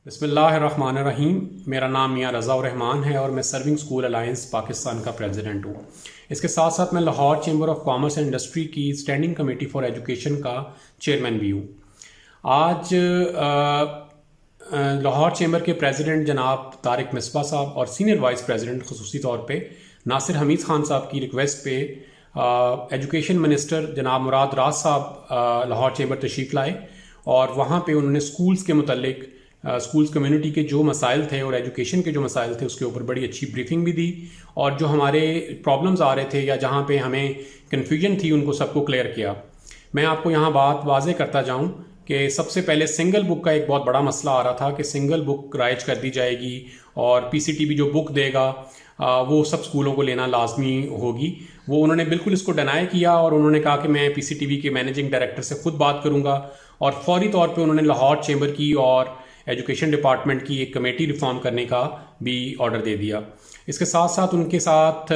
بسم اللہ الرحمن الرحیم. میرا نام میاں رضا الرحمان ہے اور میں سرونگ اسکول الائنس پاکستان کا پریزیڈنٹ ہوں. اس کے ساتھ ساتھ میں Lahore chamber of commerce and industry کی اسٹینڈنگ کمیٹی فار ایجوکیشن کا چیئرمین بھی ہوں. آج لاہور چیمبر کے پریزیڈنٹ جناب طارق مصباح صاحب اور سینئر وائس پریزیڈنٹ خصوصی طور پہ ناصر حمید خان صاحب کی ریکویسٹ پہ ایجوکیشن منسٹر جناب مراد راز صاحب لاہور چیمبر تشریف لائے اور وہاں پہ انہوں نے اسکولز کے متعلق اسکولز کمیونٹی کے جو مسائل تھے اور ایجوکیشن کے جو مسائل تھے اس کے اوپر بڑی اچھی بریفنگ بھی دی اور جو ہمارے پرابلمز آ رہے تھے یا جہاں پہ ہمیں کنفیوژن تھی ان کو سب کو کلیئر کیا. میں آپ کو یہاں بات واضح کرتا جاؤں کہ سب سے پہلے سنگل بک کا ایک بہت بڑا مسئلہ آ رہا تھا کہ سنگل بک رائج کر دی جائے گی اور پی سی ٹی بی جو بک دے گا وہ سب اسکولوں کو لینا لازمی ہوگی. وہ انہوں نے بالکل اس کو ڈینائی کیا اور انہوں نے کہا کہ میں پی سی ٹی بی کے مینیجنگ ڈائریکٹر سے خود بات کروں گا اور فوری طور پہ انہوں نے لاہور چیمبر کی اور ایجوکیشن ڈپارٹمنٹ کی ایک کمیٹی ریفارم کرنے کا بھی آرڈر دے دیا. اس کے ساتھ ساتھ ان کے ساتھ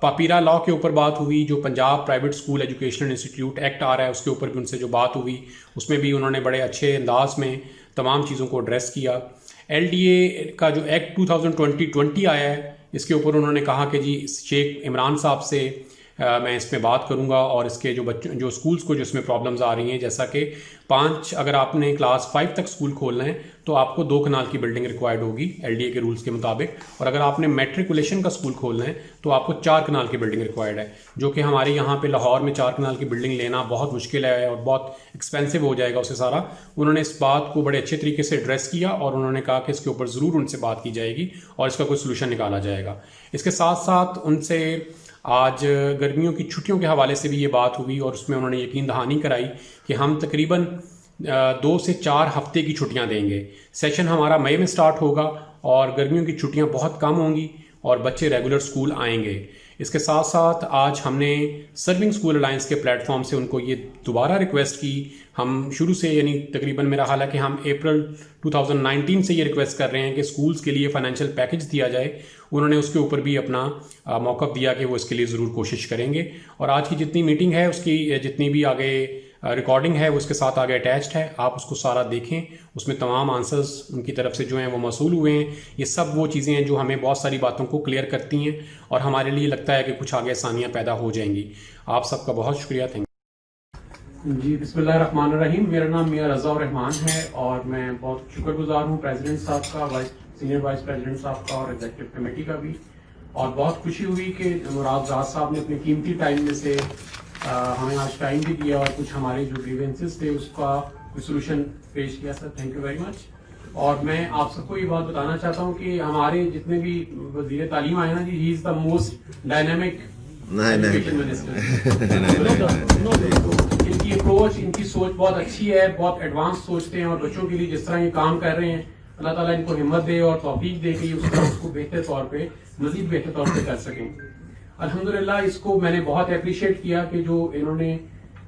پاپیرا لاء کے اوپر بات ہوئی. جو Punjab private school educational institute act آ رہا ہے اس کے اوپر بھی ان سے جو بات ہوئی اس میں بھی انہوں نے بڑے اچھے انداز میں تمام چیزوں کو ایڈریس کیا. ایل ڈی اے کا جو ایکٹ 2020 آیا ہے اس کے اوپر انہوں نے کہا کہ جی شیخ عمران صاحب سے میں اس میں بات کروں گا اور اس کے جو اسکولز کو جو اس میں پرابلمز آ رہی ہیں جیسا کہ 5 اگر آپ نے کلاس 5 تک اسکول کھولنا ہے تو آپ کو 2 کنال کی بلڈنگ ریکوائرڈ ہوگی ایل ڈی اے کے رولز کے مطابق اور اگر آپ نے میٹریکولیشن کا اسکول کھولنا ہے تو آپ کو 4 کنال کی بلڈنگ ریکوائرڈ ہے جو کہ ہمارے یہاں پہ لاہور میں 4 کنال کی بلڈنگ لینا بہت مشکل ہے اور بہت ایکسپینسو ہو جائے گا اسے سارا. انہوں نے اس بات کو بڑے اچھے طریقے سے ایڈریس کیا اور انہوں نے کہا کہ اس کے اوپر ضرور ان سے بات کی جائے گی اور اس کا کوئی سلوشن نکالا جائے گا. اس کے ساتھ ساتھ ان سے آج گرمیوں کی چھٹیوں کے حوالے سے بھی یہ بات ہوئی اور اس میں انہوں نے یقین دہانی کرائی کہ ہم تقریباً 2 سے 4 ہفتے کی چھٹیاں دیں گے. سیشن ہمارا مئی میں سٹارٹ ہوگا اور گرمیوں کی چھٹیاں بہت کم ہوں گی اور بچے ریگولر اسکول آئیں گے. اس کے ساتھ ساتھ آج ہم نے سرونگ اسکول الائنس کے پلیٹ فارم سے ان کو یہ دوبارہ ریکویسٹ کی. ہم شروع سے یعنی تقریباً میرا خیال ہے کہ ہم اپریل 2019 سے یہ ریکویسٹ کر رہے ہیں کہ اسکولز کے لیے فائنینشیل پیکج دیا جائے. انہوں نے اس کے اوپر بھی اپنا موقف دیا کہ وہ اس کے لیے ضرور کوشش کریں گے اور آج کی جتنی میٹنگ ہے اس کی جتنی بھی آگے ریکارڈنگ ہے وہ اس کے ساتھ آگے اٹیچڈ ہے. آپ اس کو سارا دیکھیں. اس میں تمام آنسرز ان کی طرف سے جو ہیں وہ موصول ہوئے ہیں. یہ سب وہ چیزیں ہیں جو ہمیں بہت ساری باتوں کو کلیئر کرتی ہیں اور ہمارے لیے لگتا ہے کہ کچھ آگے آسانیاں پیدا ہو جائیں گی. آپ سب کا بہت شکریہ. Thank you. جی بسم اللہ الرحمن الرحیم. میرا نام میاں رضا الرحمان ہے اور میں بہت شکر گزار ہوں پریزیڈنٹ صاحب کا, سینئر وائس پریزیڈنٹ صاحب کا اور ایگزیکٹو کمیٹی کا بھی. اور بہت خوشی ہوئی کہ مراد راز صاحب نے اپنے قیمتی ٹائم میں سے ہمیں آج ٹائم بھی دیا اور کچھ ہمارے جو گریونسز تھے اس کا کوئی سولوشن پیش کیا. Sir thank you very much. اور میں آپ سب کو یہ بات بتانا چاہتا ہوں کہ ہمارے جتنے بھی وزیر تعلیم آئے نا جی he is the most dynamic education minister. ان کی اپروچ ان کی سوچ بہت اچھی ہے, بہت ایڈوانس سوچتے ہیں اور بچوں کے لیے جس طرح یہ کام کر رہے ہیں اللہ تعالیٰ ان کو ہمت دے اور توفیق دے کہ اس کو بہتر طور پہ مزید بہتر طور پہ کر سکیں. الحمدللہ اس کو میں نے بہت اپریشیٹ کیا کہ جو انہوں نے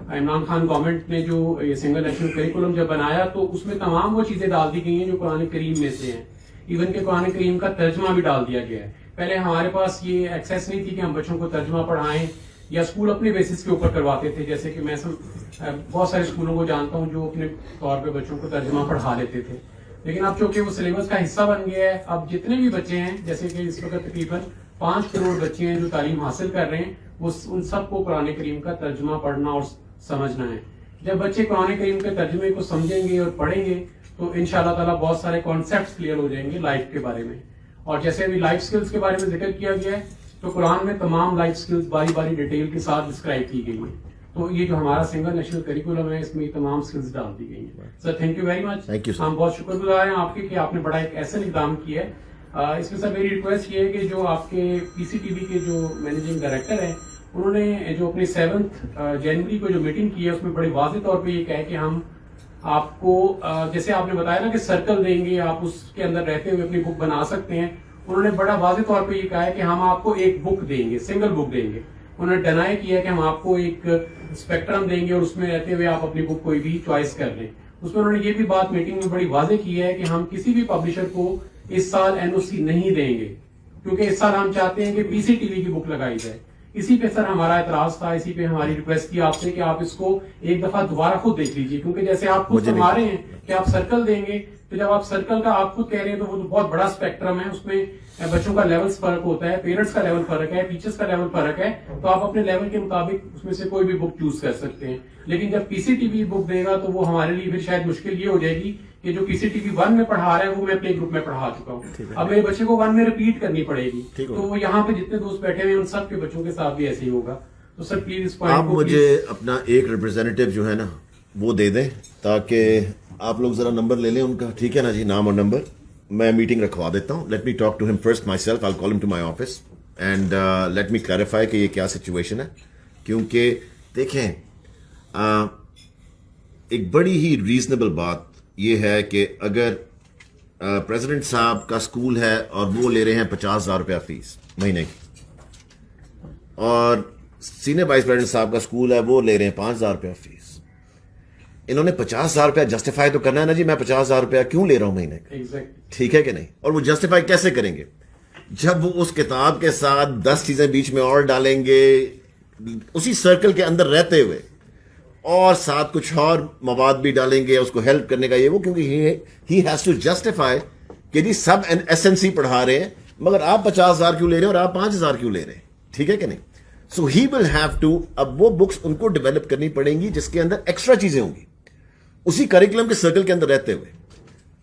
عمران خان گورنمنٹ نے جو یہ سنگل نیشنل کریکولم جب بنایا تو اس میں تمام وہ چیزیں ڈال دی گئی ہیں جو قرآن کریم میں سے ہیں. ایون کہ قرآن کریم کا ترجمہ بھی ڈال دیا گیا ہے. پہلے ہمارے پاس یہ ایکسیس نہیں تھی کہ ہم بچوں کو ترجمہ پڑھائیں یا اسکول اپنے بیسس کے اوپر کرواتے تھے. جیسے کہ میں بہت سارے اسکولوں کو جانتا ہوں جو اپنے طور پہ بچوں کو ترجمہ پڑھا لیتے تھے. لیکن اب چونکہ وہ سلیبس کا حصہ بن گیا ہے, اب جتنے بھی بچے ہیں جیسے کہ اس وقت تقریباً 5 کروڑ بچے ہیں جو تعلیم حاصل کر رہے ہیں وہ ان سب کو قرآن کریم کا ترجمہ پڑھنا اور سمجھنا ہے. جب بچے قرآن کریم کے ترجمے کو سمجھیں گے اور پڑھیں گے تو انشاءاللہ تعالیٰ بہت سارے کانسیپٹس کلیئر ہو جائیں گے لائف کے بارے میں. اور جیسے ابھی لائف سکلز کے بارے میں ذکر کیا گیا ہے تو قرآن میں تمام لائف سکلز باری باری ڈیٹیل کے ساتھ ڈسکرائب کی گئی ہیں. تو یہ جو ہمارا سنگل نیشنل کریکولم ہے اس میں یہ تمام سکلز ڈال دی گئی ہیں. Sir thank you very much. ہم بہت شکر گزار ہیں آپ کے کہ آپ نے بڑا ایک ایسا اقدام کیا ہے. اس میں سر میری ریکویسٹ یہ ہے کہ جو آپ کے پی سی ٹی وی کے جو مینیجنگ ڈائریکٹر ہیں انہوں نے جو اپنی 7 جنوری کو جو میٹنگ کی ہے اس میں بڑے واضح طور پہ یہ کہا کہ ہم آپ کو جیسے آپ نے بتایا نا کہ سرکل دیں گے, آپ اس کے اندر رہتے ہوئے اپنی بک بنا سکتے ہیں. انہوں نے بڑا واضح طور پہ یہ کہا ہے کہ ہم آپ کو ایک بک دیں گے, سنگل بک دیں گے. انہوں نے ڈینائی کیا ہے کہ ہم آپ کو ایک اسپیکٹرم دیں گے اور اس میں رہتے ہوئے آپ اپنی بک کوئی بھی چوائس کر لیں. اس میں انہوں نے یہ بھی بات میٹنگ میں بڑی واضح کی ہے کہ ہم کسی بھی پبلشر کو اس سال این او سی نہیں دیں گے کیونکہ اس سال ہم چاہتے ہیں کہ پی سی ٹی وی کی بک لگائی جائے. اسی پہ سر ہمارا اعتراض تھا, اسی پہ ہماری ریکویسٹ کی آپ سے کہ آپ اس کو ایک دفعہ دوبارہ خود دیکھ لیجیے کیونکہ جیسے آپ خود فرما رہے ہیں کہ آپ سرکل دیں گے تو جب آپ سرکل کا آپ خود کہہ رہے ہیں تو وہ تو بہت بڑا اسپیکٹرم ہے, اس میں بچوں کا لیول فرق ہوتا ہے, پیرنٹس کا لیول فرق ہے, ٹیچرس کا لیول فرق ہے, تو آپ اپنے لیول کے مطابق اس میں سے کوئی بھی بک چوز کر سکتے ہیں. لیکن جب پی سی ٹی وی بک دے گا تو وہ ہمارے لیے پھر شاید مشکل یہ ہو جائے گی کہ جو پی سی ٹی وی 1 میں پڑھا رہا ہے وہ میں اپنے گروپ میں پڑھا چکا ہوں, اب میرے بچے کو 1 میں ریپیٹ کرنی پڑے گی, تو وہ یہاں پہ جتنے دوست بیٹھے ہوئے ان سب کے بچوں کے ساتھ بھی ایسے ہی ہوگا. تو سر پلیز اس پوائنٹ آپ مجھے اپنا ایک ریپرزینٹیو جو ہے نا وہ دے دیں تاکہ آپ لوگ ذرا نمبر لے لیں ان کا, ٹھیک ہے نا جی, نام اور نمبر. میں میٹنگ رکھوا دیتا ہوں. Let me talk to him first myself, I call him to my office and let me clarify کہ یہ کیا سچویشن ہے. کیونکہ دیکھیں ایک بڑی ہی ریزنیبل بات یہ ہے کہ اگر پریزیڈنٹ صاحب کا اسکول ہے اور وہ لے رہے ہیں 50,000 روپیہ فیس مہینے کی, اور سینئر وائس پریزیڈنٹ صاحب کا اسکول ہے وہ لے رہے ہیں 5,000 روپیہ فیس, انہوں نے 50,000 روپیہ جسٹیفائی تو کرنا ہے نا جی, میں 50,000 روپیہ کیوں لے رہا ہوں مہینے کا, ٹھیک ہے کہ نہیں. اور وہ جسٹیفائی کیسے کریں گے جب وہ اس کتاب کے ساتھ 10 چیزیں بیچ میں اور ڈالیں گے اسی سرکل کے اندر رہتے ہوئے, اور ساتھ کچھ اور مواد بھی ڈالیں گے اس کو ہیلپ کرنے کا یہ وہ, کیونکہ ہی ہیز ٹو جسٹیفائی کہ جی سب ایس این سی پڑھا رہے ہیں مگر آپ 50,000 کیوں لے رہے ہیں اور آپ 5,000 کیوں لے رہے ہیں, ٹھیک ہے کہ نہیں. سو ہی ول ہیو ٹو, اب وہ بکس ان کو ڈیولپ کرنی پڑیں گی جس کے اندر ایکسٹرا چیزیں ہوں گی اسی کریکولم کے سرکل کے اندر رہتے ہوئے.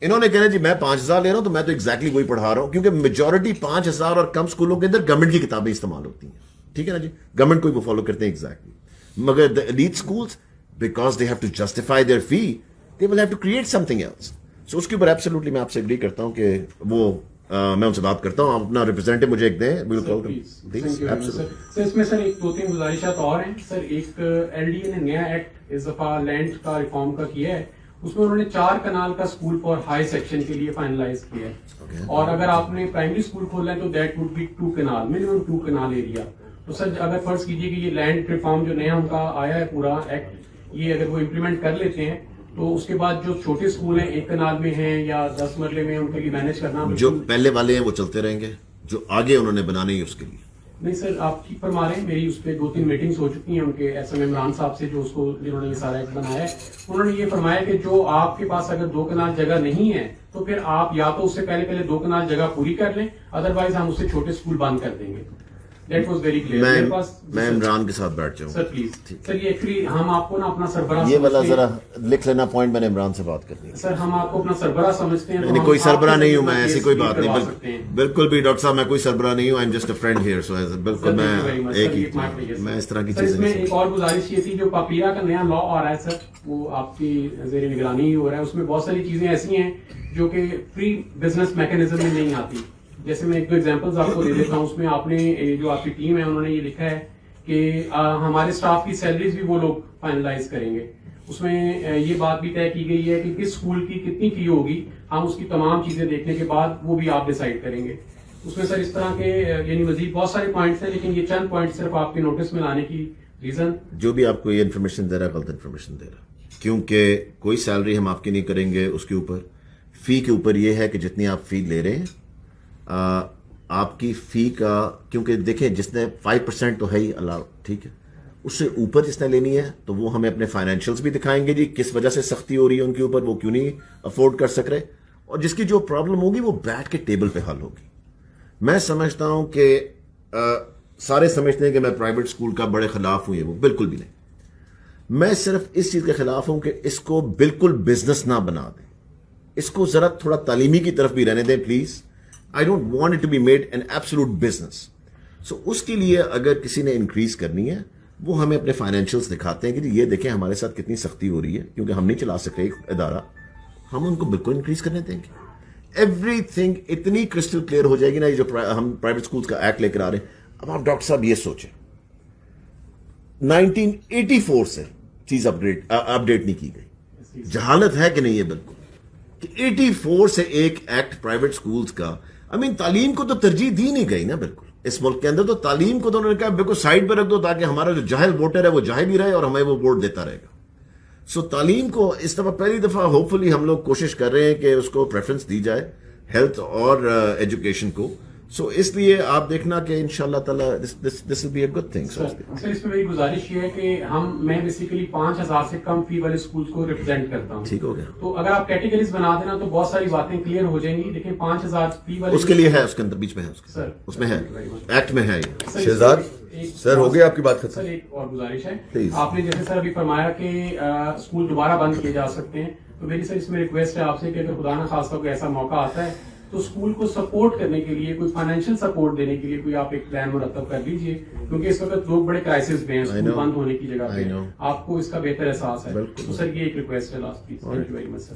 انہوں نے کہنا جی میں 5,000 لے رہا ہوں تو میں تو ایگزیکٹلی وہی پڑھا رہا ہوں, کیونکہ میجورٹی 5,000 اور کم اسکولوں کے اندر گورنمنٹ کی کتابیں استعمال ہوتی ہیں, ٹھیک ہے نا جی, گورنمنٹ کو ہی وہ فالو کرتے ہیں ایگزیکٹلی. مگر the elite schools, because they have to justify their fee, they will have to create something else. So اس کے اوپر ایبسولوٹلی میں آپ سے اگری کرتا ہوں کہ وہ میں ان سے بات کرتا ہوں. آپ اپنا ریپرزینٹیو مجھے ایک دیں, سر. اس میں سر ایک 2-3 گزارشات اور ہیں سر. ایک ایل ڈی اے نے نیا ایکٹ اس دفعہ لینڈ کا ریفارم کا کیا ہے, اس میں انہوں نے 4 کنال کا اسکول فار ہائی سیکشن کے لیے فائنلائز کیا ہے, اور اگر آپ نے پرائمری اسکول کھولنا ہے تو that would be 2 kanal, minimum 2 kanal area. تو سر اگر فرض کیجیے کہ یہ لینڈ ریفارم جو نیا ان کا آیا ہے پورا ایکٹ, یہ اگر وہ امپلیمنٹ کر لیتے ہیں تو اس کے بعد جو چھوٹے اسکول ہیں 1 کنال میں ہیں یا 10 مرلے میں, ان کے لیے مینج کرنا, جو پہلے والے ہیں وہ چلتے رہیں گے, جو آگے انہوں نے بنانے ہیں اس کے لیے نہیں. سر آپ ٹھیک فرما رہے ہیں, میری اس پہ 2-3 میٹنگز ہو چکی ہیں ان کے ایس ایم عمران صاحب سے, جو اس کو جنہوں نے یہ سارا ایکٹ بنایا ہے. انہوں نے یہ فرمایا کہ جو آپ کے پاس اگر 2 کنال جگہ نہیں ہے تو پھر آپ یا تو اس سے پہلے 2 کنال جگہ پوری کر لیں, ادروائز ہم اسے چھوٹے اسکول بند کر دیں گے. میں عمران کے ساتھ بیٹھ جاؤں سر پلیز. سر یہ ایکچولی ہم آپ کو نا اپنا سربراہ, یہ والا ذرا لکھ لینا پوائنٹ, میں نے عمران سے بات کرنی ہے. سر ہم آپ کو اپنا سربراہ سمجھتے ہیں, یعنی کوئی سربراہ نہیں ہوں میں, ایسی کوئی بات نہیں, بالکل بھی ڈاکٹر صاحب میں کوئی سربراہ نہیں ہوں, I am just a friend here. So بالکل میں ایک ہی, میں اس طرح کی چیزیں. میں ایک اور گزارش یہ تھی, جو پاپیرا کا نیا لا آ رہا ہے سر, وہ آپ کی زیر نگرانی ہی ہو رہا ہے, اس میں بہت ساری چیزیں ایسی ہیں جو کہ فری بزنس میکینزم میں نہیں آتی. جیسے میں 1-2 ایگزامپلز آپ کو دے دیتا ہوں. اس میں آپ نے جو آپ کی ٹیم ہے انہوں نے یہ لکھا ہے کہ ہمارے اسٹاف کی سیلریز بھی وہ لوگ فائنلائز کریں گے. اس میں یہ بات بھی طے کی گئی ہے کہ کس اسکول کی کتنی فی ہوگی, ہم اس کی تمام چیزیں دیکھنے کے بعد وہ بھی آپ ڈیسائیڈ کریں گے. اس میں سر اس طرح کے یعنی مزید بہت سارے پوائنٹس ہیں, لیکن یہ چند پوائنٹس صرف آپ کے نوٹس میں لانے کی ریزن. جو بھی آپ کو یہ انفارمیشن دے رہا ہے غلط انفارمیشن دے رہا ہے, کیونکہ کوئی سیلری ہم آپ کی نہیں کریں گے. اس کے اوپر فی کے اوپر یہ ہے کہ جتنی آپ فی لے رہے ہیں آپ کی فی کا, کیونکہ دیکھیں جس نے 5% تو ہے ہی الاؤ, ٹھیک ہے, اس سے اوپر جس نے لینی ہے تو وہ ہمیں اپنے فائنینشیلس بھی دکھائیں گے جی کس وجہ سے سختی ہو رہی ہے ان کے اوپر, وہ کیوں نہیں افورڈ کر سک رہے, اور جس کی جو پرابلم ہوگی وہ بیٹھ کے ٹیبل پہ حل ہوگی. میں سمجھتا ہوں کہ سارے سمجھتے ہیں کہ میں پرائیویٹ اسکول کا بڑے خلاف ہوں, یہ وہ بالکل بھی نہیں. میں صرف اس چیز کے خلاف ہوں کہ اس کو بالکل بزنس نہ بنا دیں, اس کو ذرا تھوڑا تعلیمی کی طرف بھی رہنے دیں please. I don't want it to be made an absolute business. So اس کے لیے اگر کسی نے انکریز کرنی ہے وہ ہمیں اپنے فائنینشیلس دکھاتے ہیں کہ جی یہ دیکھیں ہمارے ساتھ کتنی سختی ہو رہی ہے, کیونکہ ہم نہیں چلا سکتے ایک ادارہ, ہم ان کو بالکل انکریز کرنے دیں گے. ایوری تھنگ اتنی کرسٹل کلیئر ہو جائے گی نا, یہ جو ہم پرائیویٹ اسکولس کا ایکٹ لے کر آ رہے ہیں. اب آپ ڈاکٹر صاحب یہ سوچیں 1984 سے چیز اپڈیٹ نہیں کی گئی, جہالت ہے کہ نہیں یہ بالکل, کہ 84 سے ایک ایکٹ پرائیویٹ اسکولس کا, تعلیم کو تو ترجیح دی نہیں گئی نا بالکل. اس ملک کے اندر تو تعلیم کو تو انہوں نے کہا بالکل سائڈ پہ رکھ دو تاکہ ہمارا جو جاہل ووٹر ہے وہ جاہل ہی رہے اور ہمیں وہ ووٹ دیتا رہے گا. سو تعلیم کو اس دفعہ پہلی دفعہ ہوپ فلی ہم لوگ کوشش کر رہے ہیں کہ اس کو پریفرنس دی جائے, ہیلتھ اور ایجوکیشن کو, سو اس لیے آپ دیکھنا کہ انشاءاللہ تعالی this will be a good thing. Sir اس میں میری گزارش یہ ہے کہ میں بیسیکلی 5,000 سے کم فی والے اسکولس کو ریپرزینٹ کرتا ہوں. ٹھیک ہو گیا. تو اگر آپ کیٹیگریز بنا دینا تو بہت ساری باتیں کلیئر ہو جائیں گی, لیکن 5,000 فی والے اس کے لیے ہے, اس کے اندر بیچ میں ہے, سر اس میں ہے, ایکٹ میں ہے. شہزاد سر ہو گیا آپ کی بات ختم. سر ایک اور گزارش ہے, Please. آپ نے جیسے سر ابھی فرمایا کہ اسکول دوبارہ بند کیے جا سکتے ہیں, تو میری سر اس میں ریکویسٹ ہے آپ سے کہ اگر خدا نہ خواستہ کوئی ایسا موقع آتا ہے تو اسکول کو سپورٹ کرنے کے لیے, کوئی فائنینشیل سپورٹ دینے کے لیے کوئی آپ ایک پلان مرتب کر لیجئے, کیونکہ اس وقت لوگ بڑے کرائسس میں ہیں اسکول بند ہونے کی جگہ پہ, آپ کو اس کا بہتر احساس ہے. تو سر یہ ایک ریکویسٹ ہے last please. Thank you very much sir.